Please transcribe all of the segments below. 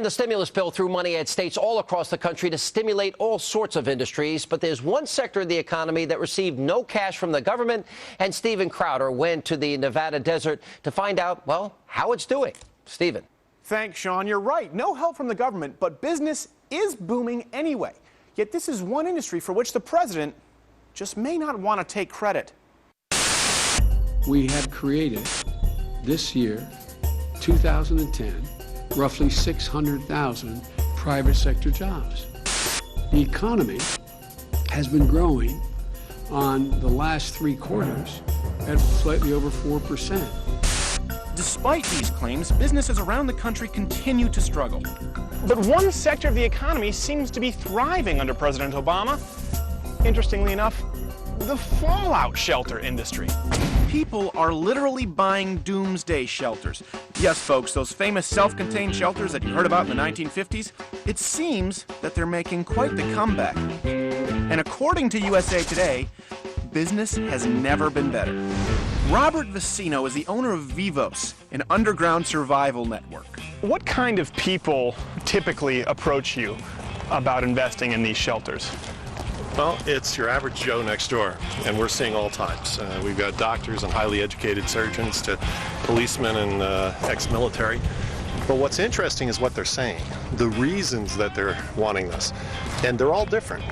And the stimulus bill threw money at states all across the country to stimulate all sorts of industries. But there's one sector of the economy that received no cash from the government. And Stephen Crowder went to the Nevada desert to find out, well, how it's doing. Stephen. Thanks, Sean. You're right. No help from the government, but business is booming anyway. Yet this is one industry for which the president just may not want to take credit. We have created this year, 2010, roughly 600,000 private sector jobs. The economy has been growing on the last 3 quarters at slightly over 4%. Despite these claims, businesses around the country continue to struggle. But one sector of the economy seems to be thriving under President Obama. Interestingly enough, the fallout shelter industry. People are literally buying doomsday shelters. Yes, folks, those famous self-contained shelters that you heard about in the 1950s, it seems that they're making quite the comeback. And according to USA Today, business has never been better. Robert Vicino is the owner of Vivos, an underground survival network. What kind of people typically approach you about investing in these shelters? Well, it's your average Joe next door, and we're seeing all types. We've got doctors and highly educated surgeons to policemen and ex-military. But what's interesting is what they're saying, the reasons that they're wanting this. And they're all different,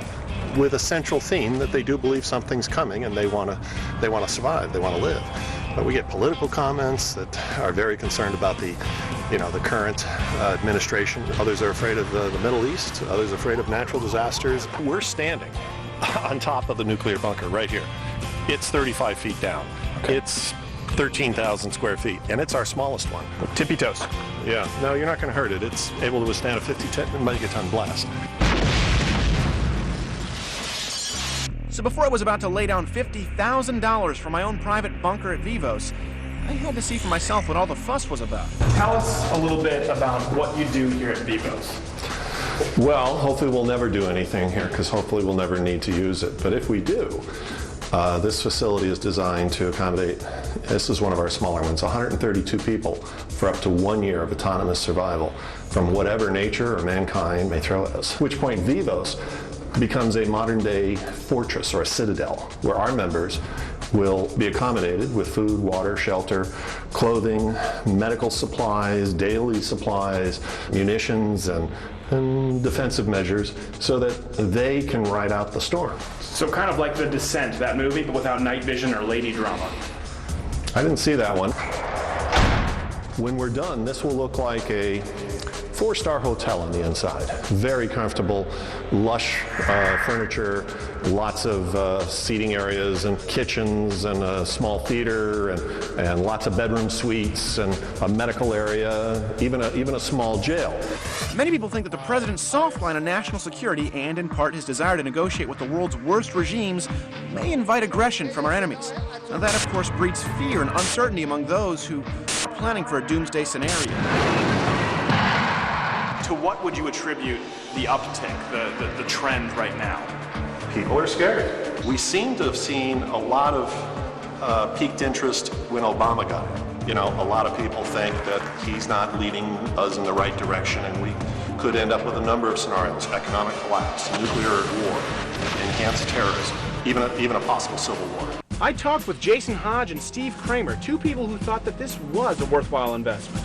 with a central theme that they do believe something's coming and they want to survive, they want to live. But we get political comments that are very concerned about the current administration. Others are afraid of the Middle East. Others are afraid of natural disasters. We're standing on top of the nuclear bunker right here. It's 35 feet down. Okay. It's 13,000 square feet, and it's our smallest one. Tippy toes. Yeah. No, you're not going to hurt it. It's able to withstand a 50 megaton blast. So before I was about to lay down $50,000 for my own private bunker at Vivos, I had to see for myself what all the fuss was about. Tell us a little bit about what you do here at Vivos. Well, hopefully we'll never do anything here, because hopefully we'll never need to use it. But if we do, this facility is designed to accommodate, this is one of our smaller ones, 132 people for up to 1 year of autonomous survival from whatever nature or mankind may throw at us. At which point Vivos becomes a modern-day fortress or a citadel where our members will be accommodated with food, water, shelter, clothing, medical supplies, daily supplies, munitions, and defensive measures so that they can ride out the storm. So kind of like The Descent, that movie, but without night vision or lady drama. I didn't see that one. When we're done, this will look like a 4-star hotel on the inside. Very comfortable, lush furniture, lots of seating areas and kitchens and a small theater and lots of bedroom suites and a medical area, even a small jail. Many people think that the president's soft line on national security and, in part, his desire to negotiate with the world's worst regimes may invite aggression from our enemies. Now that, of course, breeds fear and uncertainty among those who are planning for a doomsday scenario. To what would you attribute the uptick, the trend right now? People are scared. We seem to have seen a lot of piqued interest when Obama got in. You know, a lot of people think that he's not leading us in the right direction, and we could end up with a number of scenarios: economic collapse, nuclear war, enhanced terrorism, even a possible civil war. I talked with Jason Hodge and Steve Kramer, 2 people who thought that this was a worthwhile investment.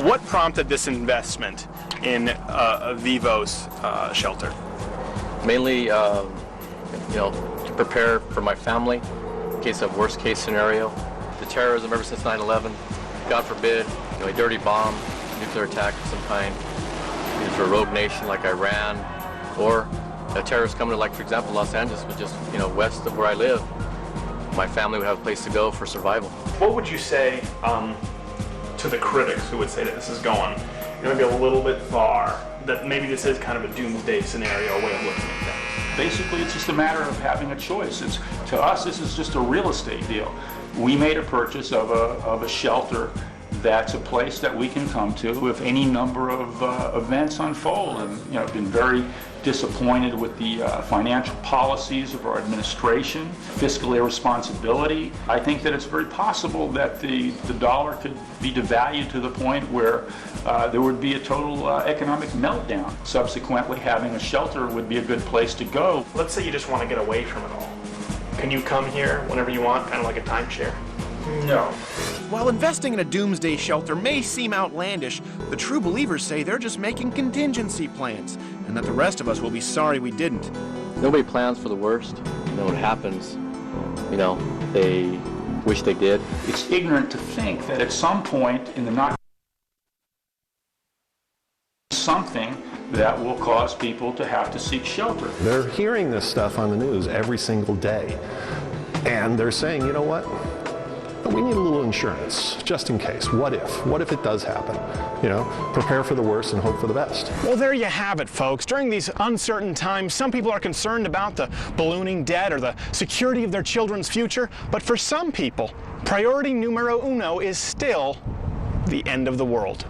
What prompted this investment in a Vivos shelter? Mainly, to prepare for my family in case of worst case scenario. The terrorism ever since 9/11, God forbid, a dirty bomb, nuclear attack of some kind, either to a rogue nation like Iran, or a terrorist coming to, like, for example, Los Angeles, was just, west of where I live. My family would have a place to go for survival. What would you say to the critics who would say that this is going maybe a little bit far, that maybe this is kind of a doomsday scenario way of looking at things? Basically, it's just a matter of having a choice. To us, this is just a real estate deal. We made a purchase of a shelter that's a place that we can come to if any number of events unfold. And been very disappointed with the financial policies of our administration, fiscal irresponsibility. I think that it's very possible that the dollar could be devalued to the point where there would be a total economic meltdown. Subsequently, having a shelter would be a good place to go. Let's say you just want to get away from it all. Can you come here whenever you want, kind of like a timeshare? No. While investing in a doomsday shelter may seem outlandish, the true believers say they're just making contingency plans, and that the rest of us will be sorry we didn't. Nobody plans for the worst. You know, what happens, you know, they wish they did. It's ignorant to think that at some point in the not something that will cause people to have to seek shelter. They're hearing this stuff on the news every single day, and they're saying, you know what? We need a little insurance, just in case. What if? What if it does happen? You know, prepare for the worst and hope for the best. Well, there you have it, folks. During these uncertain times, some people are concerned about the ballooning debt or the security of their children's future. But for some people, priority numero uno is still the end of the world.